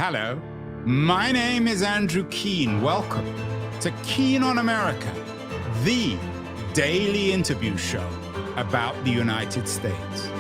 Hello, my name is Andrew Keane. Welcome to Keane on America, the daily interview show about the United States.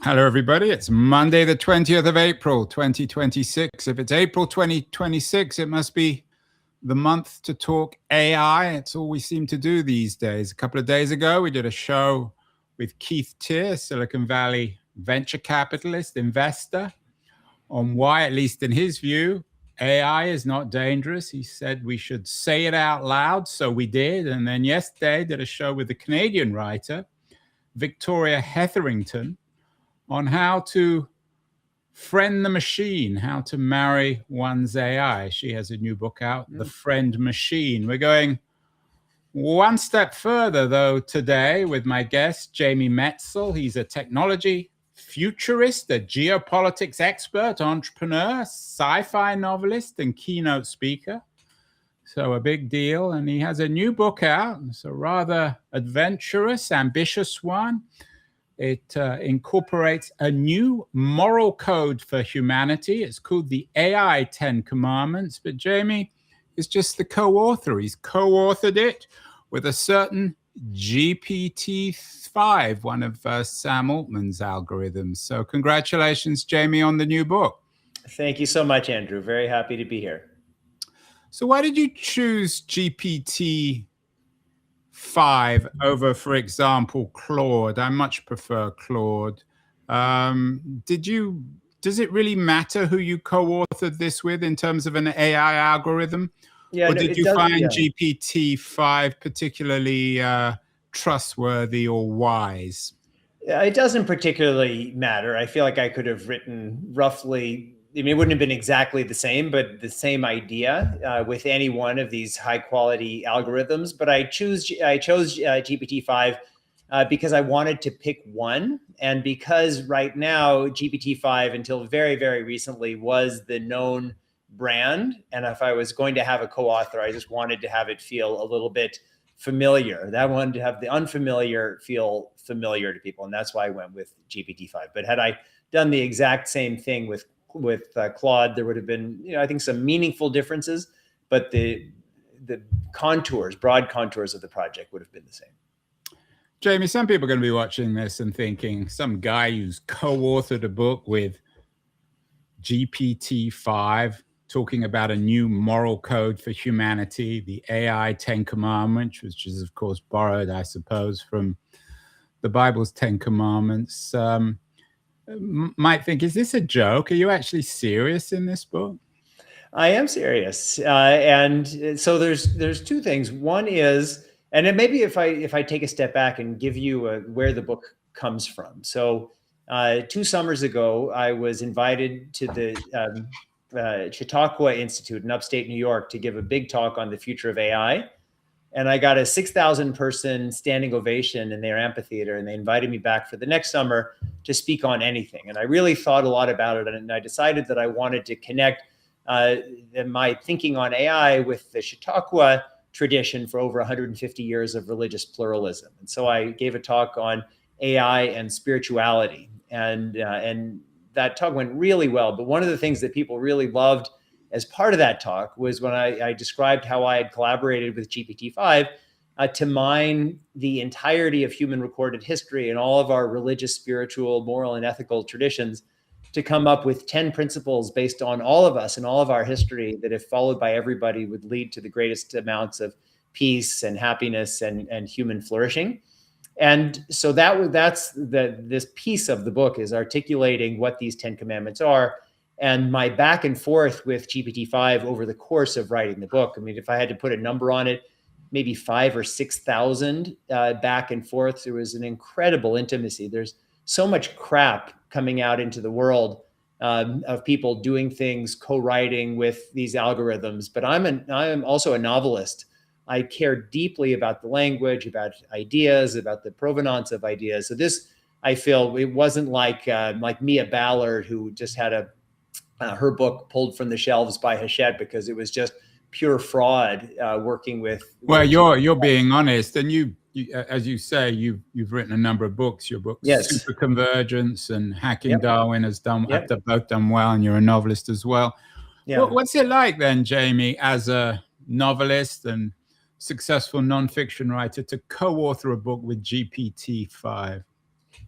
Hello, everybody. It's Monday, the 20th of April, 2026. If it's April 2026, it must be the month to talk AI. It's all we seem to do these days. A couple of days ago, we did a show with Keith Teare, Silicon Valley venture capitalist, investor, on why, at least in his view, AI is not dangerous. He said we should say it out loud, so we did. And then yesterday, did a show with the Canadian writer, Victoria Hetherington, on how to friend the machine, how to marry one's AI. She has a new book out, The Friend Machine. We're going one step further, though, today with my guest, Jamie Metzl. He's a technology futurist, a geopolitics expert, entrepreneur, sci-fi novelist, and keynote speaker. So a big deal. And he has a new book out. It's a rather adventurous, ambitious one. It incorporates a new moral code for humanity. It's called the AI 10 Commandments, but Jamie is just the co-author. He's co-authored it with a certain GPT-5, one of Sam Altman's algorithms. So congratulations, Jamie, on the new book. Thank you so much, Andrew. Very happy to be here. So why did you choose GPT-5 over, for example, Claude? I much prefer Claude. Does it really matter who you co-authored this with in terms of an AI algorithm? Yeah, or did you find GPT-5 particularly trustworthy or wise? It doesn't particularly matter. I feel like I could have written roughly, it wouldn't have been exactly the same, but the same idea with any one of these high quality algorithms. But I chose GPT-5 because I wanted to pick one. And because right now, GPT-5 until very, very recently was the known brand. And if I was going to have a co-author, I just wanted to have it feel a little bit familiar. That one to have the unfamiliar feel familiar to people. And that's why I went with GPT-5. But had I done the exact same thing with Claude, there would have been, I think some meaningful differences, but the contours, broad contours of the project would have been the same. Jamie, some people are going to be watching this and thinking some guy who's co-authored a book with GPT-5 talking about a new moral code for humanity, the AI 10 Commandments, which is, of course, borrowed, I suppose, from the Bible's 10 Commandments, might think, is this a joke? Are you actually serious in this book? I am serious. And so there's two things. One is, and it maybe if I take a step back and give you where the book comes from. So 2 summers ago, I was invited to the Chautauqua Institute in upstate New York to give a big talk on the future of AI. And I got a 6,000 person standing ovation in their amphitheater, and they invited me back for the next summer to speak on anything. And I really thought a lot about it, and I decided that I wanted to connect my thinking on AI with the Chautauqua tradition for over 150 years of religious pluralism. And so I gave a talk on AI and spirituality, and that talk went really well. But one of the things that people really loved as part of that talk was when I described how I had collaborated with GPT-5 to mine the entirety of human recorded history and all of our religious, spiritual, moral, and ethical traditions to come up with 10 principles based on all of us and all of our history that, if followed by everybody, would lead to the greatest amounts of peace and happiness and human flourishing. And so this piece of the book is articulating what these 10 commandments are. And my back and forth with GPT-5 over the course of writing the book, if I had to put a number on it, maybe 5,000 or 6,000 back and forth. There was an incredible intimacy. There's so much crap coming out into the world of people doing things, co-writing with these algorithms. But I'm also a novelist. I care deeply about the language, about ideas, about the provenance of ideas. So this I feel it wasn't like Mia Ballard, who just had her book pulled from the shelves by Hachette because it was just pure fraud, working with. Well, you're being honest, and you as you say, you've written a number of books. Your books, Yes. Superconvergence and Hacking Yep. Darwin, have Yep. both done well, and you're a novelist as well. Yeah. What's it like then, Jamie, as a novelist and successful nonfiction writer, to co-author a book with GPT-5?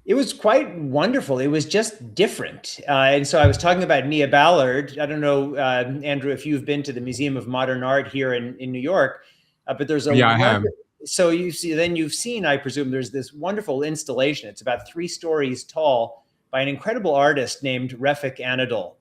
It was quite wonderful. It was just different. And so I was talking about Mia Ballard. I don't know, Andrew, if you've been to the Museum of Modern Art here in New York, but there's I have. So you've seen, I presume, there's this wonderful installation. It's about 3 stories tall by an incredible artist named Refik Anadol.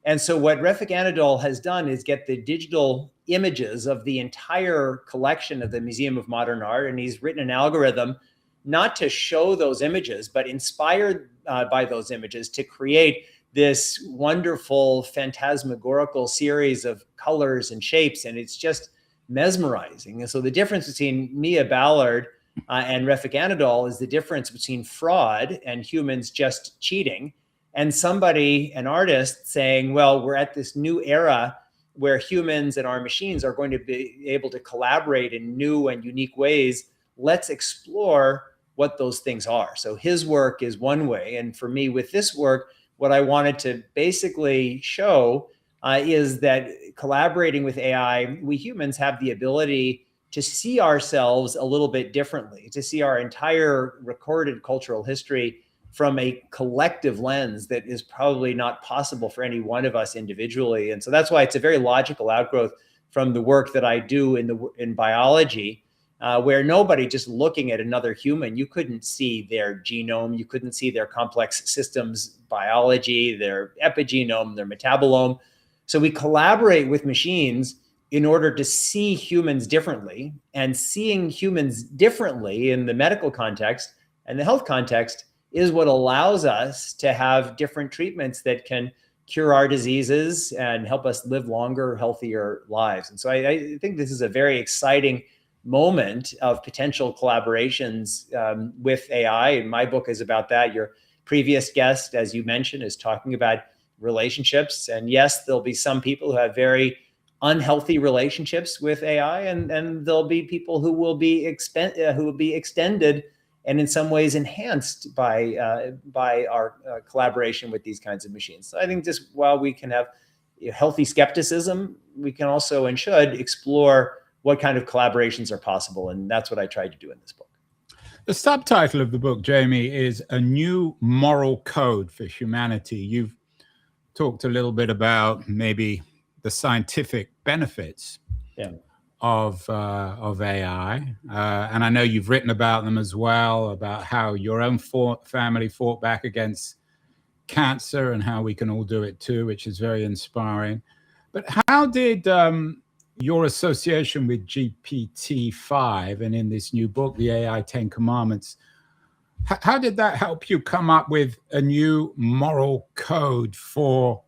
And so what Refik Anadol has done is get the digital images of the entire collection of the Museum of Modern Art, and he's written an algorithm not to show those images, but inspired by those images to create this wonderful phantasmagorical series of colors and shapes. And it's just mesmerizing. And so the difference between Mia Ballard and Refik Anadol is the difference between fraud and humans just cheating, and an artist saying, well, we're at this new era where humans and our machines are going to be able to collaborate in new and unique ways. Let's explore what those things are. So his work is one way. And for me, with this work, what I wanted to basically show is that collaborating with AI, we humans have the ability to see ourselves a little bit differently, to see our entire recorded cultural history from a collective lens that is probably not possible for any one of us individually. And so that's why it's a very logical outgrowth from the work that I do in biology, where nobody just looking at another human, you couldn't see their genome, you couldn't see their complex systems biology, their epigenome, their metabolome. So we collaborate with machines in order to see humans differently, and seeing humans differently in the medical context and the health context is what allows us to have different treatments that can cure our diseases and help us live longer, healthier lives. And so I think this is a very exciting moment of potential collaborations with AI. And my book is about that. Your previous guest, as you mentioned, is talking about relationships. And yes, there'll be some people who have very unhealthy relationships with AI, and there'll be people who will be extended and in some ways enhanced by our collaboration with these kinds of machines. So I think just while we can have healthy skepticism, we can also and should explore what kind of collaborations are possible. And that's what I tried to do in this book. The subtitle of the book, Jamie, is A New Moral Code for Humanity. You've talked a little bit about maybe the scientific benefits of AI. And I know you've written about them as well, about how your own family fought back against cancer and how we can all do it too, which is very inspiring. But how did your association with GPT-5 and in this new book, the AI 10 Commandments, how did that help you come up with a new moral code for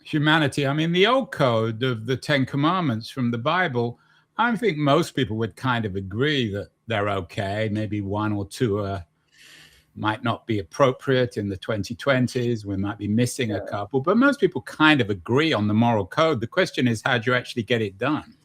humanity? I mean, the old code of the 10 Commandments from the Bible, I think most people would kind of agree that they're okay. Maybe one or two might not be appropriate in the 2020s. We might be missing a couple, but most people kind of agree on the moral code. The question is, how do you actually get it done?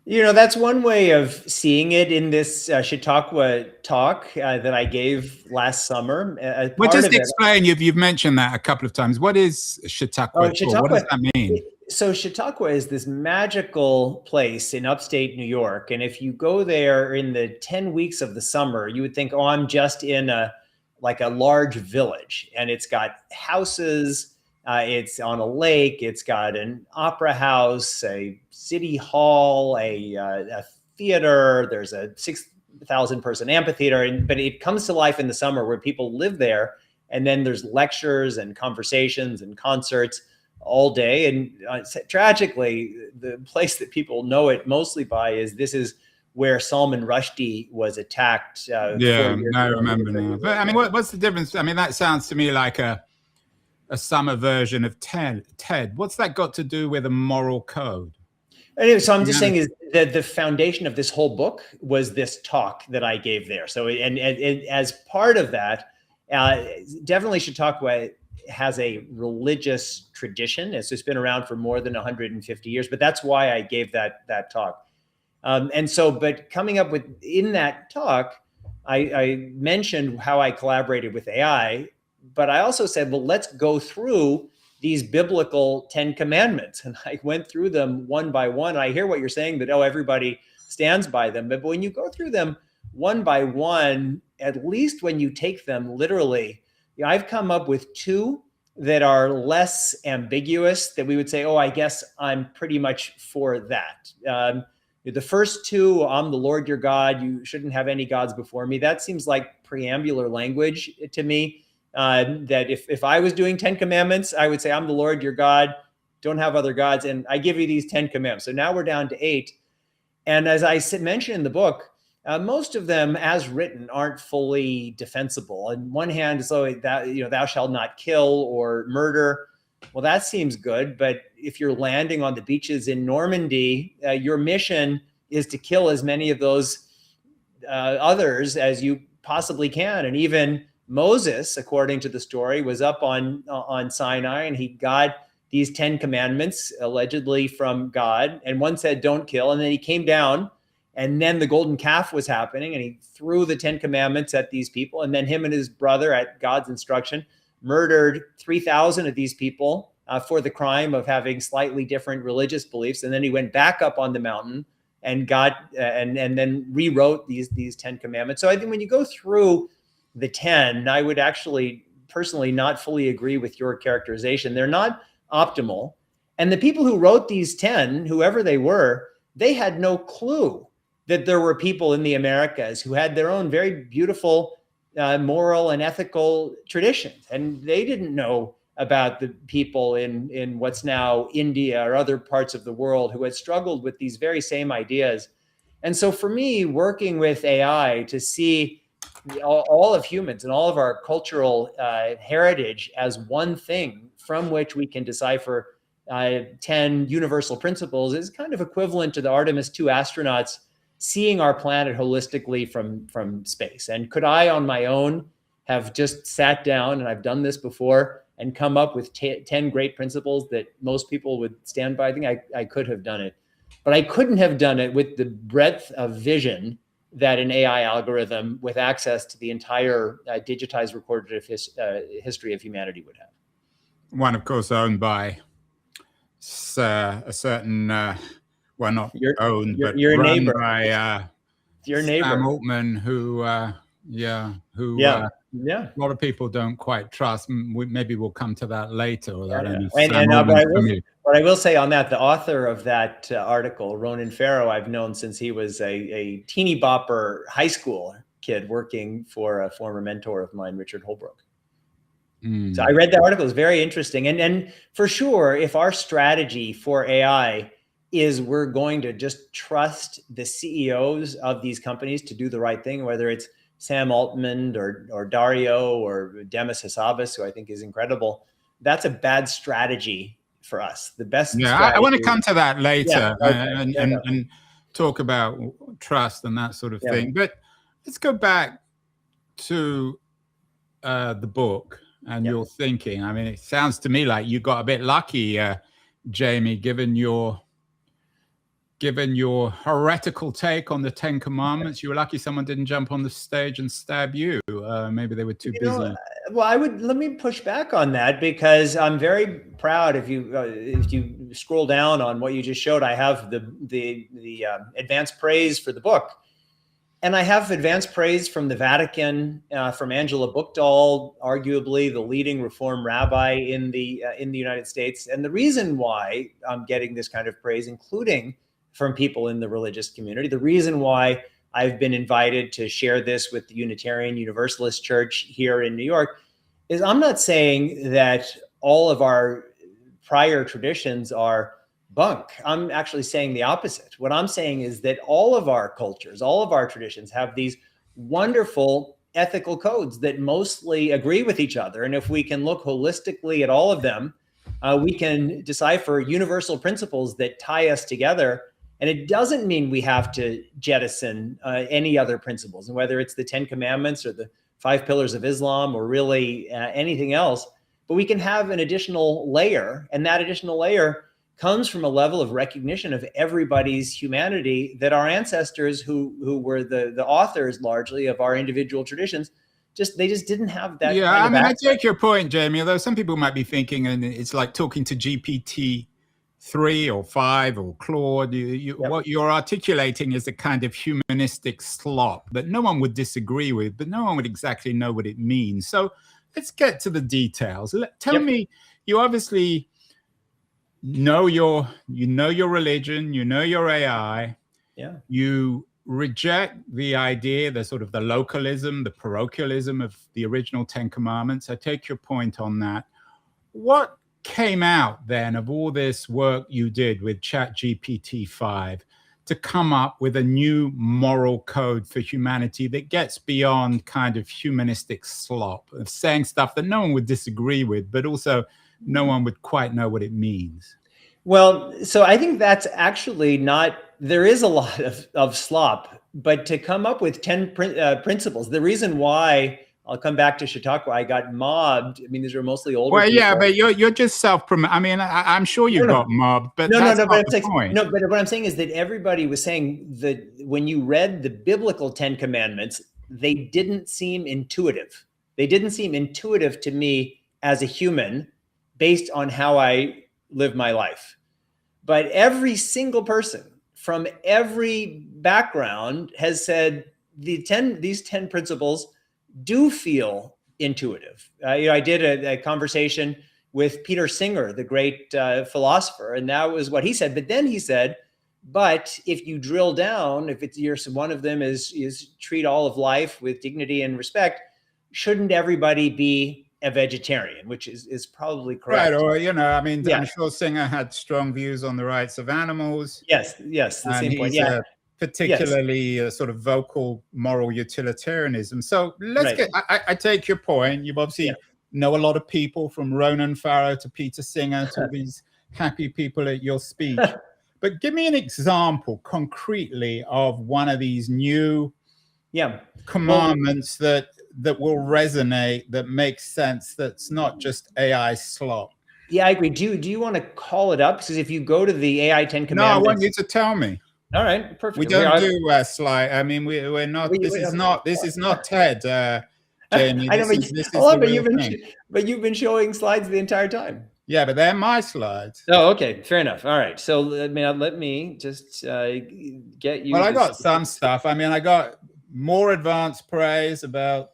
You know, that's one way of seeing it in this Chautauqua talk that I gave last summer. Well, just explain, you've mentioned that a couple of times. What is Chautauqua? Chautauqua, what does that mean? So Chautauqua is this magical place in upstate New York. And if you go there in the 10 weeks of the summer, you would think, oh, I'm just in a large village. And it's got houses, it's on a lake, it's got an opera house, a city hall, a theater, there's a 6,000 person amphitheater. But it comes to life in the summer where people live there. And then there's lectures and conversations and concerts all day. And tragically, the place that people know it mostly by is where Salman Rushdie was attacked. I remember now. But I mean, what's the difference? I mean, that sounds to me like a summer version of TED. What's that got to do with a moral code? Anyway, so I'm just saying is that the foundation of this whole book was this talk that I gave there. So, and as part of that, definitely should talk about, has a religious tradition. It's just been around for more than 150 years, but that's why I gave that talk. And so, but coming up with, in that talk, I mentioned how I collaborated with AI, but I also said, well, let's go through these biblical 10 commandments. And I went through them one by one. I hear what you're saying, that, oh, everybody stands by them. But when you go through them one by one, at least when you take them literally, I've come up with 2 that are less ambiguous, that we would say, oh, I guess I'm pretty much for that. The first 2, I'm the Lord your God, you shouldn't have any gods before me. That seems like preambular language to me. That if I was doing 10 commandments, I would say, I'm the Lord your God, don't have other gods, and I give you these 10 commandments. So now we're down to 8. And as I mentioned in the book, most of them, as written, aren't fully defensible. On one hand, so that, thou shalt not kill or murder. Well, that seems good, but if you're landing on the beaches in Normandy, your mission is to kill as many of those others as you possibly can. And even Moses, according to the story, was up on Sinai, and he got these 10 commandments allegedly from God. And one said, don't kill. And then he came down, and then the golden calf was happening, and he threw the 10 commandments at these people. And then him and his brother, at God's instruction, murdered 3,000 of these people for the crime of having slightly different religious beliefs. And then he went back up on the mountain and got and then rewrote these 10 commandments. So I think when you go through the 10, I would actually personally not fully agree with your characterization. They're not optimal. And the people who wrote these 10, whoever they were, they had no clue that there were people in the Americas who had their own very beautiful moral and ethical traditions. And they didn't know about the people in what's now India or other parts of the world who had struggled with these very same ideas. And so for me, working with AI to see all of humans and all of our cultural heritage as one thing from which we can decipher 10 universal principles is kind of equivalent to the Artemis 2 astronauts seeing our planet holistically from space. And could I, on my own, have just sat down, and I've done this before, and come up with 10 great principles that most people would stand by? I think I could have done it. But I couldn't have done it with the breadth of vision that an AI algorithm with access to the entire digitized recorded history of humanity would have. One, of course, owned by a certain, well, not owned, but your run neighbor. by Your neighbor. Sam Altman, who a lot of people don't quite trust. Maybe we'll come to that later. What I will say on that, the author of that article, Ronan Farrow, I've known since he was a teeny bopper high school kid working for a former mentor of mine, Richard Holbrook. So I read that article. It's very interesting. And for sure, if our strategy for AI is we're going to just trust the CEOs of these companies to do the right thing, whether it's Sam Altman or Dario or Demis Hassabis, who I think is incredible, that's a bad strategy for us. The best strategy, I want to come to that later and talk about trust and that sort of thing. But let's go back to the book and your thinking. I mean, it sounds to me like you got a bit lucky, Jamie, given your heretical take on the 10 Commandments. You were lucky someone didn't jump on the stage and stab you. Maybe they were too busy. Let me push back on that, because I'm very proud. If you scroll down on what you just showed, I have the advanced praise for the book. And I have advanced praise from the Vatican, from Angela Buchdahl, arguably the leading Reform rabbi in the United States. And the reason why I'm getting this kind of praise, including from people in the religious community, the reason why I've been invited to share this with the Unitarian Universalist Church here in New York, is I'm not saying that all of our prior traditions are bunk. I'm actually saying the opposite. What I'm saying is that all of our cultures, all of our traditions have these wonderful ethical codes that mostly agree with each other. And if we can look holistically at all of them, We can decipher universal principles that tie us together. And it doesn't mean we have to jettison any other principles, and whether it's the 10 Commandments or the 5 Pillars of Islam or really anything else, but we can have an additional layer. And that additional layer comes from a level of recognition of everybody's humanity, that our ancestors who were the authors largely of our individual traditions, they just didn't have that. Yeah, kind I of mean, I access. take your point, Jamie, although some people might be thinking, and it's like talking to GPT-3 or 5 or Claude. Yep. What you're articulating is a kind of humanistic slop that no one would disagree with, but no one would exactly know what it means. So let's get to the details. Tell me, you obviously know your religion, you know your AI. Yeah. You reject the idea, the sort of the localism, the parochialism of the original 10 Commandments. I take your point on that. What came out then of all this work you did with ChatGPT-5 to come up with a new moral code for humanity that gets beyond kind of humanistic slop of saying stuff that no one would disagree with, but also no one would quite know what it means? Well, so I think that's actually not, there is a lot of slop, but to come up with 10 principles, the reason why, I'll come back to Chautauqua, I got mobbed. I mean, these are mostly older people. Yeah, but you're just self-promoting. I mean, I'm sure you got mobbed, but that's not the point. No, but what I'm saying is that everybody was saying that when you read the biblical 10 Commandments, they didn't seem intuitive. They didn't seem intuitive to me as a human based on how I live my life. But every single person from every background has said these 10 principles do feel intuitive. I did a conversation with Peter Singer, the great philosopher, and that was what he said. But then he said, but if you drill down, if it's one of them is treat all of life with dignity and respect, shouldn't everybody be a vegetarian, which is probably correct. Right, or I mean, I'm sure Singer had strong views on the rights of animals. Yes, the same point. Yeah, particularly sort of vocal moral utilitarianism. So let's get. I take your point. You've obviously know a lot of people, from Ronan Farrow to Peter Singer to these happy people at your speech. But give me an example concretely of one of these new commandments that will resonate, that makes sense, that's not just AI slop. Yeah, I agree. Do you want to call it up? Because if you go to the AI 10 Commandments... No, I want you to tell me. All right, perfect. We don't do slide. I mean, we're not. This is not TED, Jamie. I know, but you've been showing slides the entire time. Yeah, but they're my slides. Oh, okay, fair enough. All right, so let me just get you. Well, I got some stuff. I mean, I got more advanced praise about.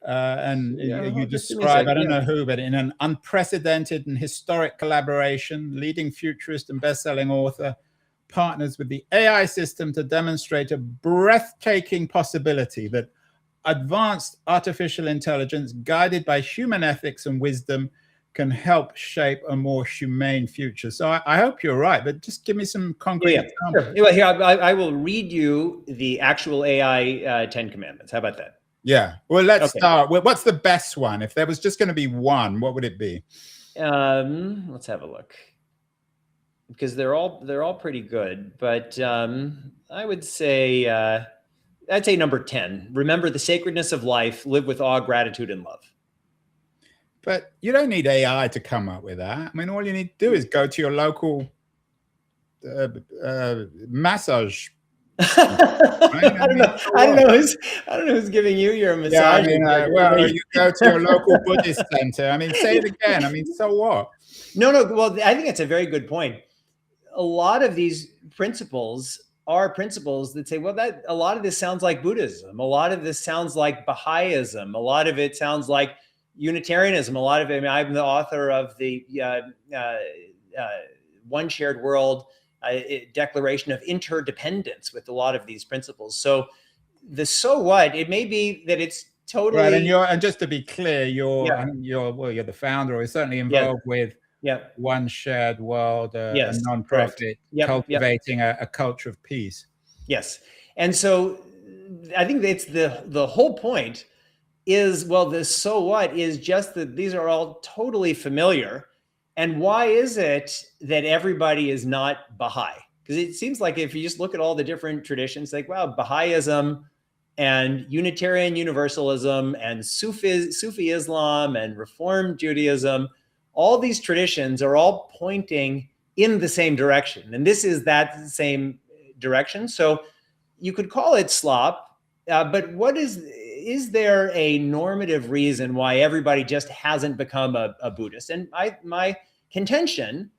And you describe, I don't know who, but in an unprecedented and historic collaboration, leading futurist and best-selling author partners with the AI system to demonstrate a breathtaking possibility that advanced artificial intelligence, guided by human ethics and wisdom, can help shape a more humane future. So I hope you're right, but just give me some concrete examples. Sure. Here, I will read you the actual AI 10 Commandments. How about that? Yeah. Well, let's start. What's the best one? If there was just going to be one, what would it be? Let's have a look, because they're all pretty good. But I would say I'd say number 10. Remember the sacredness of life. Live with awe, gratitude, and love. But you don't need AI to come up with that. I mean, all you need to do is go to your local massage. I don't know who's giving you your massage. Yeah, I mean, well, you go to your local Buddhist center. I mean, say it again. I mean, so what? No. Well, I think that's a very good point. A lot of these principles are principles that say, well, that a lot of this sounds like Buddhism. A lot of this sounds like Baha'ism. A lot of it sounds like Unitarianism. A lot of it. I mean, I'm the author of the One Shared World. Declaration of interdependence with a lot of these principles. So what, it may be that it's totally right. And just to be clear, you're the founder, or certainly involved with One Shared World, a nonprofit cultivating a culture of peace. Yes, and so I think that's the whole point is, well, the so what is just that these are all totally familiar. And why is it that everybody is not Baha'i? Because it seems like if you just look at all the different traditions, like, wow, Baha'ism and Unitarian Universalism and Sufi Islam and Reform Judaism, all these traditions are all pointing in the same direction. And this is that same direction. So you could call it slop, but is there a normative reason why everybody just hasn't become a Buddhist? And my contention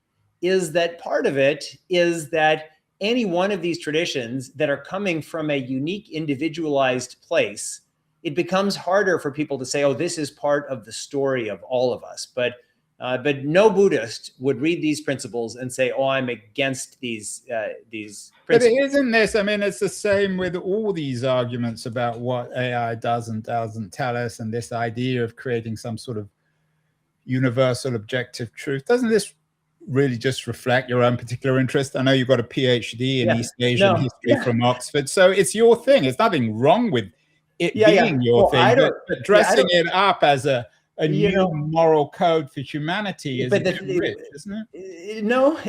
is that part of it is that any one of these traditions that are coming from a unique, individualized place, it becomes harder for people to say, oh, this is part of the story of all of us. But no Buddhist would read these principles and say, oh, I'm against these principles. But isn't this, I mean, it's the same with all these arguments about what AI does and doesn't tell us, and this idea of creating some sort of universal objective truth. Doesn't this really just reflect your own particular interest? I know you've got a PhD in East Asian history from Oxford, so it's your thing. There's nothing wrong with it being your thing, but dressing it up as a new moral code for humanity is a bit rich, isn't it? No,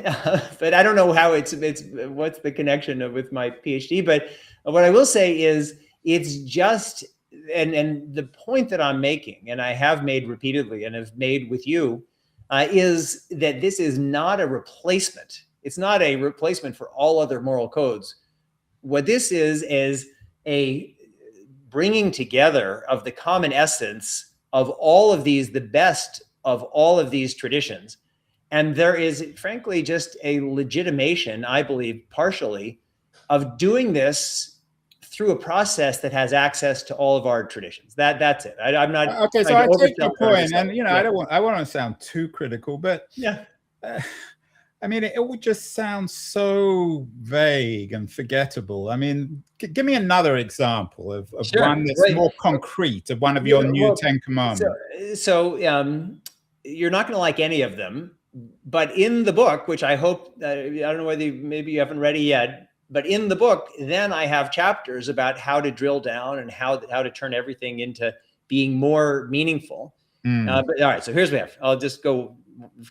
but I don't know how it's what's the connection with my PhD. But what I will say is it's just, and the point that I'm making, and I have made repeatedly and have made with you, is that this is not a replacement. It's not a replacement for all other moral codes. What this is a bringing together of the common essence of all of these, the best of all of these traditions. And there is, frankly, just a legitimation, I believe, partially, of doing this through a process that has access to all of our traditions. That's it. I'm not okay. So I take your point, and I want to sound too critical, but I mean, it would just sound so vague and forgettable. I mean, give me another example of one that's more concrete, of one of your new 10 commandments. So you're not going to like any of them, but in the book, which I hope, I don't know whether maybe you haven't read it yet, but in the book, then I have chapters about how to drill down and how to turn everything into being more meaningful. But all right, so here's what we have. I'll just go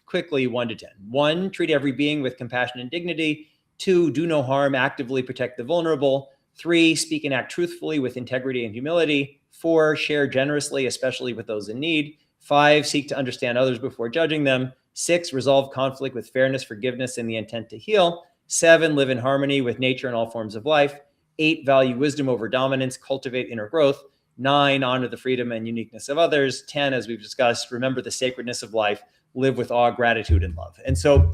quickly 1 to 10. 1, treat every being with compassion and dignity. 2, do no harm, actively protect the vulnerable. 3, speak and act truthfully with integrity and humility. 4, share generously, especially with those in need. 5, seek to understand others before judging them. 6, resolve conflict with fairness, forgiveness, and the intent to heal. 7, live in harmony with nature and all forms of life. 8, value wisdom over dominance, cultivate inner growth. 9, honor the freedom and uniqueness of others. 10, as we've discussed, remember the sacredness of life, live with awe, gratitude, and love. And so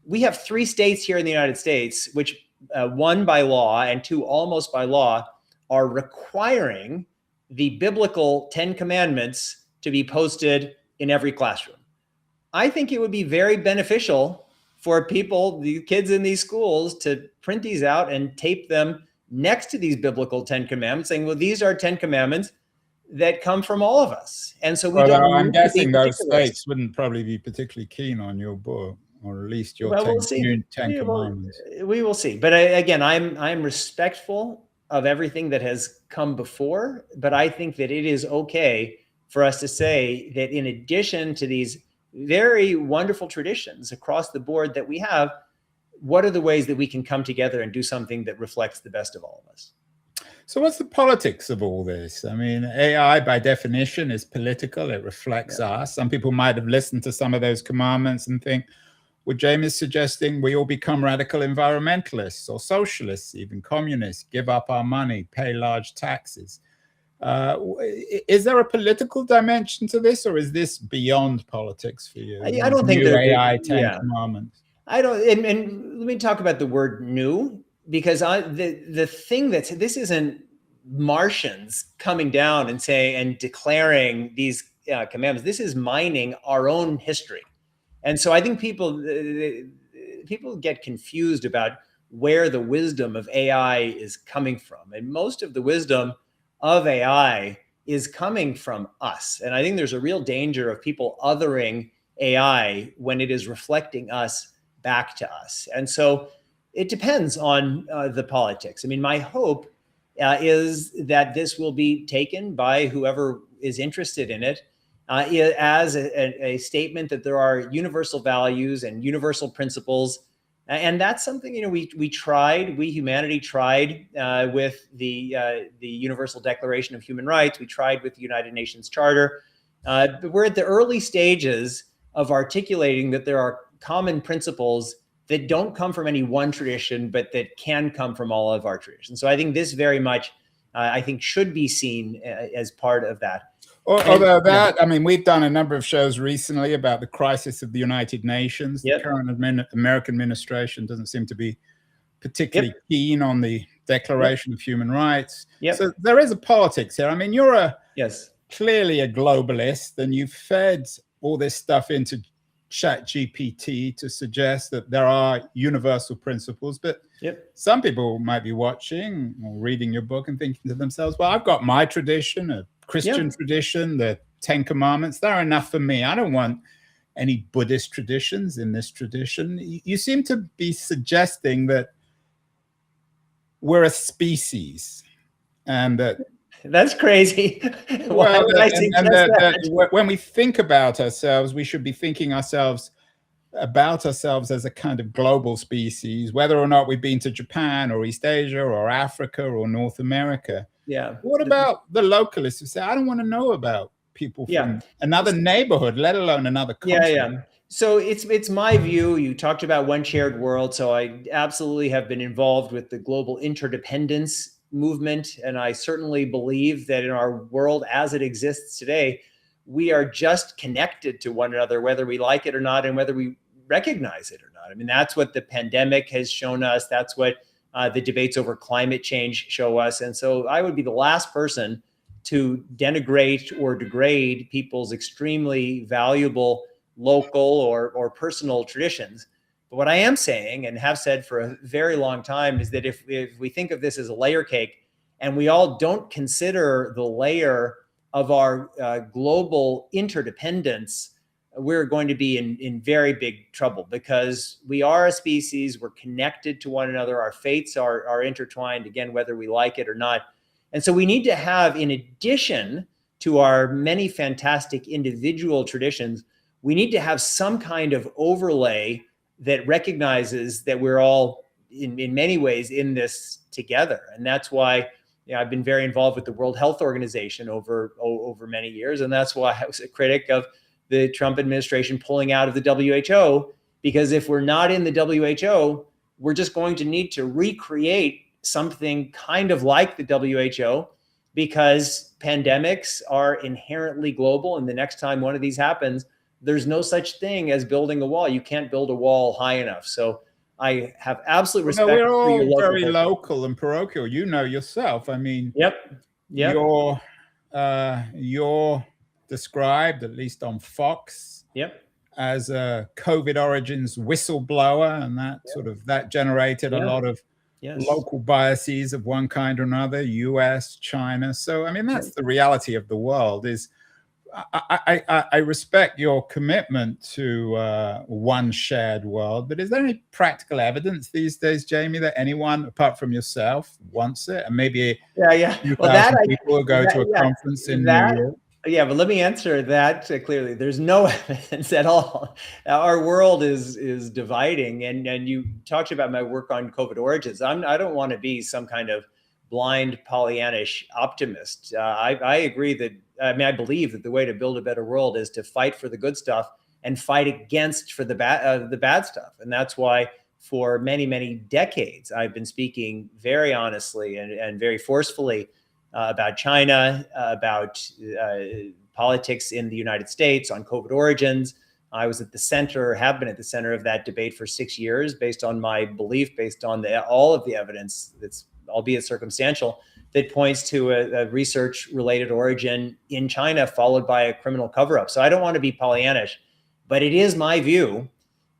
we have 3 states here in the United States, which 1 by law and 2 almost by law are requiring the biblical 10 commandments to be posted in every classroom. I think it would be very beneficial for people, the kids in these schools, to print these out and tape them next to these biblical 10 commandments, saying, well, these are 10 commandments that come from all of us. And so I'm guessing those states wouldn't probably be particularly keen on your book, or at least your 10 commandments. We will see. But again, I'm respectful of everything that has come before, but I think that it is okay for us to say that in addition to these very wonderful traditions across the board that we have, what are the ways that we can come together and do something that reflects the best of all of us? So what's the politics of all this? I mean, AI by definition is political. It reflects us. Some people might have listened to some of those commandments and think, well, James is suggesting we all become radical environmentalists or socialists, even communists, give up our money, pay large taxes. Is there a political dimension to this, or is this beyond politics for you? I don't think there AI 10 commandments. I don't, and let me talk about the word new, because the thing this isn't Martians coming down and saying and declaring these commandments. This is mining our own history, and so I think people get confused about where the wisdom of AI is coming from, and most of the wisdom of AI is coming from us. And I think there's a real danger of people othering AI when it is reflecting us back to us. And so it depends on the politics. I mean, my hope is that this will be taken by whoever is interested in it as a statement that there are universal values and universal principles. And that's something, humanity tried with the Universal Declaration of Human Rights. We tried with the United Nations Charter. But we're at the early stages of articulating that there are common principles that don't come from any one tradition, but that can come from all of our traditions. So I think this very much, should be seen as part of that. Although I mean, we've done a number of shows recently about the crisis of the United Nations. Yep. The current American administration doesn't seem to be particularly keen on the Declaration of Human Rights. Yep. So there is a politics here. I mean, you're yes. clearly a globalist, and you've fed all this stuff into ChatGPT to suggest that there are universal principles. But some people might be watching or reading your book and thinking to themselves, well, I've got my tradition, a Christian tradition, the 10 Commandments. They're enough for me. I don't want any Buddhist traditions in this tradition. You seem to be suggesting that we're a species and that that's crazy. Well, when we think about ourselves, we should be thinking about ourselves as a kind of global species, whether or not we've been to Japan or East Asia or Africa or North America. Yeah. What about the localists who say, I don't want to know about people from another neighborhood, let alone another country? Yeah. So it's my view. You talked about one shared world. So I absolutely have been involved with the global interdependence movement. And I certainly believe that in our world as it exists today, we are just connected to one another, whether we like it or not, and whether we recognize it or not. I mean, that's what the pandemic has shown us. That's what the debates over climate change show us. And so I would be the last person to denigrate or degrade people's extremely valuable local or personal traditions. But what I am saying, and have said for a very long time, is that if we think of this as a layer cake and we all don't consider the layer of our global interdependence, we're going to be in very big trouble, because we are a species, we're connected to one another, our fates are intertwined, again, whether we like it or not. And so we need to have, in addition to our many fantastic individual traditions, we need to have some kind of overlay that recognizes that we're all in many ways in this together. And that's why I've been very involved with the World Health Organization over many years. And that's why I was a critic of the Trump administration pulling out of the WHO, because if we're not in the WHO, we're just going to need to recreate something kind of like the WHO, because pandemics are inherently global. And the next time one of these happens, there's no such thing as building a wall. You can't build a wall high enough. So I have absolute respect. We're all very local and parochial. You know yourself. I mean, you're described, at least on Fox, as a COVID origins whistleblower, and that generated a lot of local biases of one kind or another, US, China. So I mean, that's the reality of the world. Is I respect your commitment to one shared world, but is there any practical evidence these days, Jamie, that anyone apart from yourself wants it? And maybe people will go to a conference in New York. Yeah, but let me answer that clearly. There's no evidence at all. Our world is dividing, and you talked about my work on COVID origins. I don't want to be some kind of blind Pollyannish optimist. I agree that, I believe that the way to build a better world is to fight for the good stuff and fight against for the bad stuff. And that's why for many, many decades, I've been speaking very honestly and very forcefully about China, about politics in the United States, on COVID origins. I was at the center, have been at the center of that debate for 6 years, based on my belief, based on all of the evidence that's, albeit circumstantial, that points to a research-related origin in China, followed by a criminal cover-up. So I don't want to be Pollyannish, but it is my view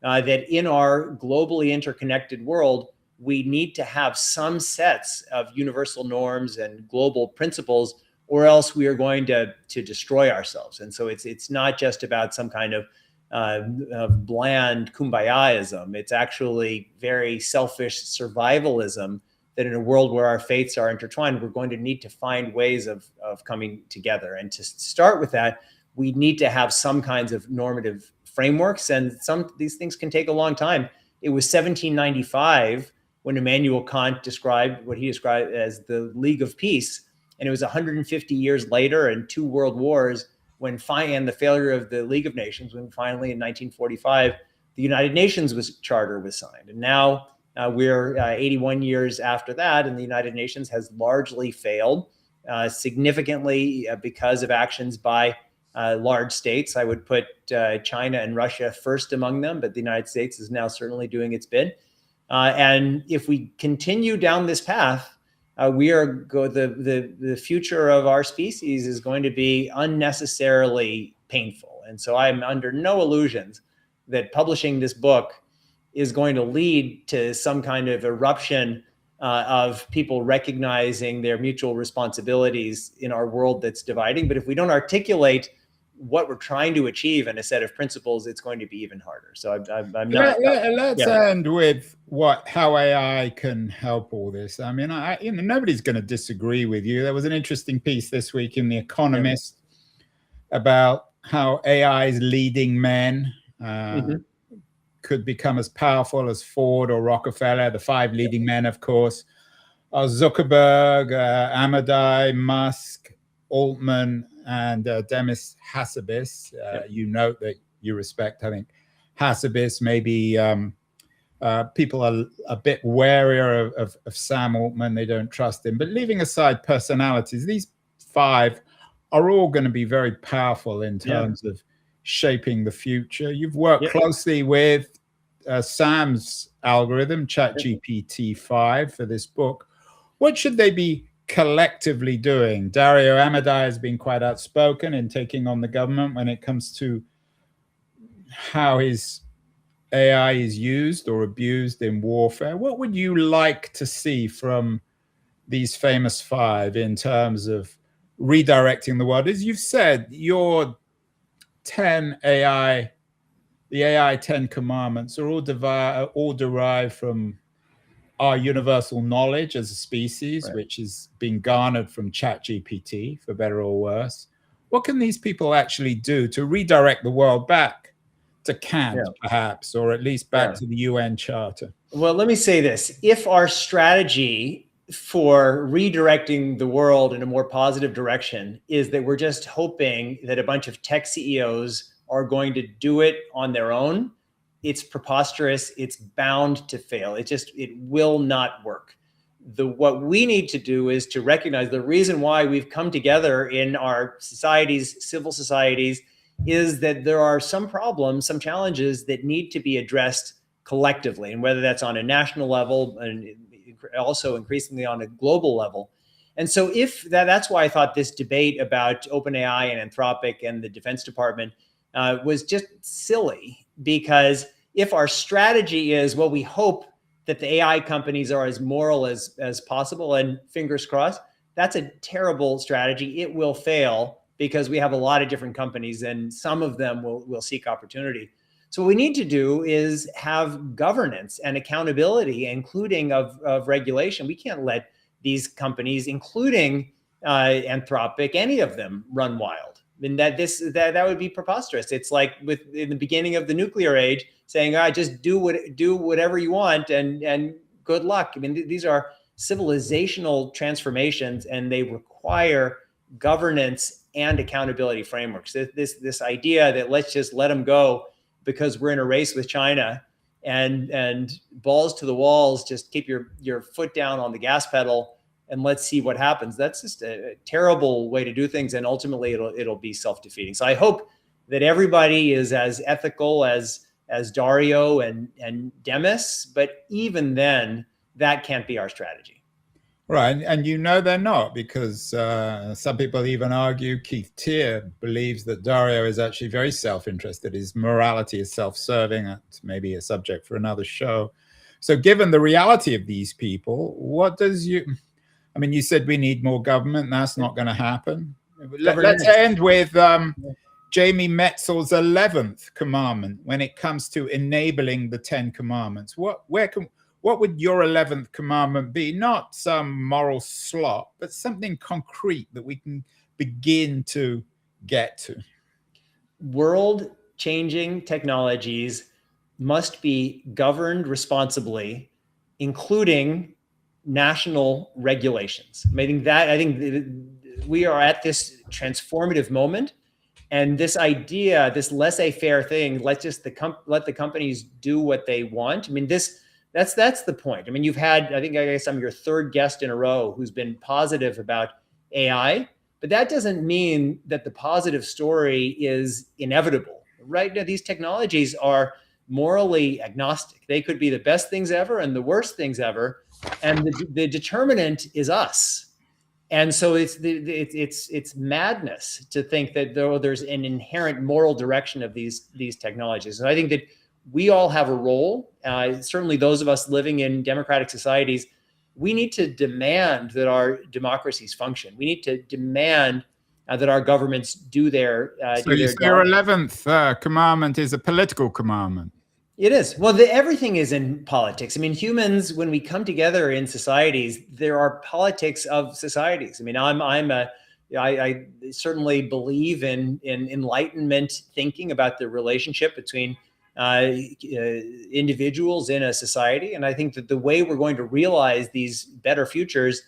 that in our globally interconnected world, we need to have some sets of universal norms and global principles, or else we are going to destroy ourselves. And so it's not just about some kind of bland kumbayaism. It's actually very selfish survivalism, that in a world where our fates are intertwined, we're going to need to find ways of coming together. And to start with that, we need to have some kinds of normative frameworks, and these things can take a long time. It was 1795 when Immanuel Kant described what he described as the League of Peace, and it was 150 years later and 2 world wars and the failure of the League of Nations, when finally in 1945 the United Nations charter was signed. And now we're 81 years after that, and the United Nations has largely failed significantly because of actions by large states. I would put China and Russia first among them, but the United States is now certainly doing its bid. And if we continue down this path, the future of our species is going to be unnecessarily painful. And so I'm under no illusions that publishing this book is going to lead to some kind of eruption of people recognizing their mutual responsibilities in our world that's dividing. But if we don't articulate what we're trying to achieve in a set of principles, it's going to be even harder. So I'm not. Let's end with how AI can help all this. I mean, nobody's going to disagree with you. There was an interesting piece this week in The Economist about how AI's leading men could become as powerful as Ford or Rockefeller. The 5 leading men, of course, are Zuckerberg, Amadei, Musk, Altman, and Demis Hassabis. You note that you respect, I think, Hassabis. Maybe people are a bit warier of Sam Altman. They don't trust him. But leaving aside personalities, these 5 are all going to be very powerful in terms of shaping the future. You've worked closely with Sam's algorithm, ChatGPT-5, for this book. What should they be collectively doing? Dario Amodei has been quite outspoken in taking on the government when it comes to how his AI is used or abused in warfare. What would you like to see from these famous 5 in terms of redirecting the world? As you've said, your 10 AI, the AI 10 commandments are all derived from our universal knowledge as a species, which is being garnered from ChatGPT, for better or worse. What can these people actually do to redirect the world back to Kant, perhaps, or at least back to the UN Charter? Well, let me say this. If our strategy for redirecting the world in a more positive direction is that we're just hoping that a bunch of tech CEOs are going to do it on their own, it's preposterous. It's bound to fail. It will not work. What we need to do is to recognize the reason why we've come together in our societies, civil societies, is that there are some problems, some challenges that need to be addressed collectively, and whether that's on a national level and also increasingly on a global level. And so that's why I thought this debate about OpenAI and Anthropic and the Defense Department was just silly, because if our strategy is, well, we hope that the AI companies are as moral as possible, and fingers crossed, that's a terrible strategy. It will fail because we have a lot of different companies, and some of them will seek opportunity. So what we need to do is have governance and accountability, including of regulation. We can't let these companies, including Anthropic, any of them, run wild. And that would be preposterous. It's like in the beginning of the nuclear age, saying, just do whatever you want and good luck. I mean, these are civilizational transformations, and they require governance and accountability frameworks. This idea that let's just let them go because we're in a race with China and balls to the walls, just keep your foot down on the gas pedal and let's see what happens. That's just a terrible way to do things, and ultimately it'll be self-defeating. So I hope that everybody is as ethical as Dario and Demis, but even then, that can't be our strategy. Right, and they're not, because some people even argue, Keith Teare believes that Dario is actually very self-interested. His morality is self-serving. That's maybe a subject for another show. So given the reality of these people, you said we need more government. That's not going to happen. Let's end with Jamie Metzl's 11th commandment when it comes to enabling the 10 commandments. What would your 11th commandment be? Not some moral slop, but something concrete that we can begin to get to. world-changing technologies must be governed responsibly, including national regulations. I think we are at this transformative moment, and this idea, this laissez-faire thing, let the companies do what they want. I mean, that's the point. I mean, I guess I'm your third guest in a row who's been positive about AI, but that doesn't mean that the positive story is inevitable. Right now, these technologies are morally agnostic. They could be the best things ever and the worst things ever, and the determinant is us. And so it's madness to think that there's an inherent moral direction of these technologies. And I think that we all have a role. Certainly, those of us living in democratic societies, we need to demand that our democracies function. We need to demand that our governments do their so you say your 11th commandment is a political commandment. It is. Well, everything is in politics. I mean, humans, when we come together in societies, there are politics of societies. I mean, I certainly believe in enlightenment thinking about the relationship between individuals in a society. And I think that the way we're going to realize these better futures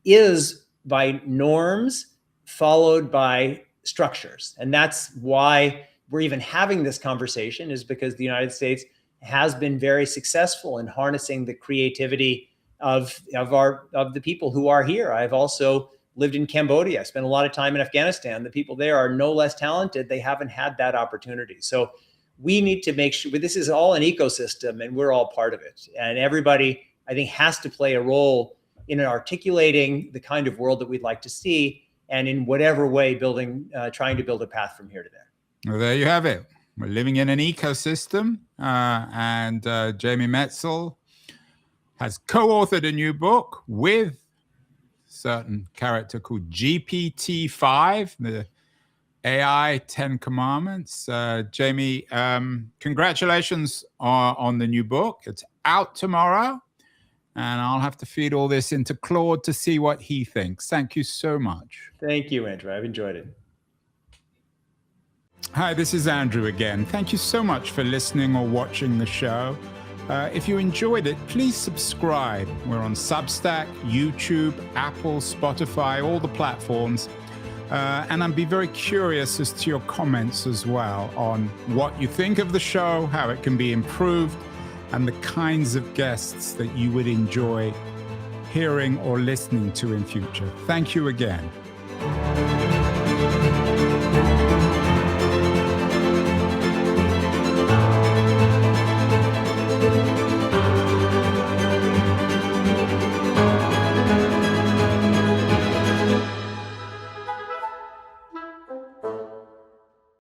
is by norms followed by structures. And that's why we're even having this conversation, is because the United States has been very successful in harnessing the creativity of the people who are here. I've also lived in Cambodia. I spent a lot of time in Afghanistan. The people there are no less talented. They haven't had that opportunity. So we need to make sure this is all an ecosystem and we're all part of it. And everybody, I think, has to play a role in articulating the kind of world that we'd like to see, and in whatever way trying to build a path from here to there. Well, there you have it. We're living in an ecosystem, and Jamie Metzl has co-authored a new book with a certain character called GPT-5, the AI 10 Commandments. Jamie, congratulations on the new book. It's out tomorrow, and I'll have to feed all this into Claude to see what he thinks. Thank you so much. Thank you, Andrew. I've enjoyed it. Hi, this is Andrew again. Thank you so much for listening or watching the show. If you enjoyed it, please subscribe. We're on Substack, YouTube, Apple, Spotify, all the platforms. And I'd be very curious as to your comments as well on what you think of the show, how it can be improved, and the kinds of guests that you would enjoy hearing or listening to in future. Thank you again.